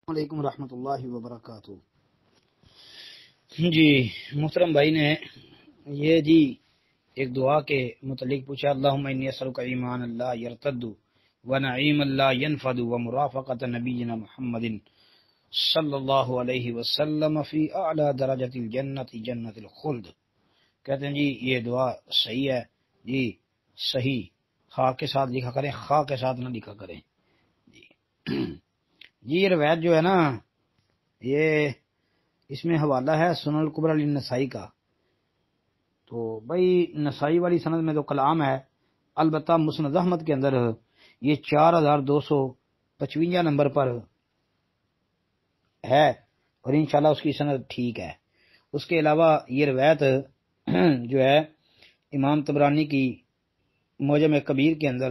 علیکم ورحمۃ اللہ وبرکاتہ۔ جی محترم بھائی نے یہ جی ایک دعا کے متعلق پوچھا، اللہم انی اسألک ایمان لا یرتد ونعیم لا ینفد ومرافقۃ نبینا محمد صلی اللہ علیہ وسلم فی اعلی درجۃ الجنت جنت الخلد۔ کہتے ہیں جی یہ دعا صحیح ہے جی، صحیح خا کے ساتھ لکھا کریں، خا کے ساتھ نہ لکھا کریں جی۔ یہ روایت جو ہے نا، یہ اس میں حوالہ ہے سنن الکبری للنسائی کا، تو بھائی نسائی والی سند میں تو کلام ہے، البتہ مسند احمد کے اندر یہ 4255 نمبر پر ہے، اور انشاءاللہ اس کی سند ٹھیک ہے۔ اس کے علاوہ یہ روایت جو ہے امام طبرانی کی معجم کبیر کے اندر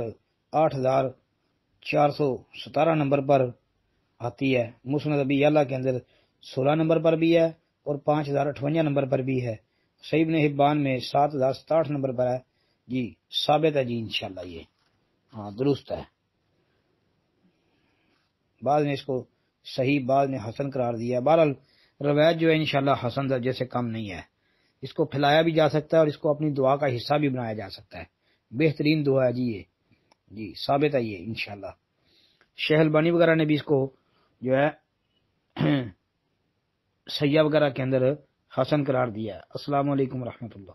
8417 نمبر پر آتی ہے، مسند ابی یعلا کے اندر 16 نمبر پر بھی ہے اور 5058 نمبر پر بھی ہے، صحیح ابن حبان میں 7067 نمبر پر ہے جی، ثابت ہے جی انشاءاللہ، یہ ہاں درست ہے۔ بعض نے اس کو صحیح، بعض نے حسن قرار دیا، بہرحال روایت جو ہے انشاءاللہ حسن درجے سے کم نہیں ہے، اس کو پھیلایا بھی جا سکتا ہے اور اس کو اپنی دعا کا حصہ بھی بنایا جا سکتا ہے، بہترین دعا ہے جی یہ، جی ثابت ہے یہ انشاءاللہ۔ شیخ البانی وغیرہ نے بھی اس کو جو ہے سیاح وغیرہ کے اندر حسن قرار دیا ہے۔ السلام علیکم ورحمۃ اللہ۔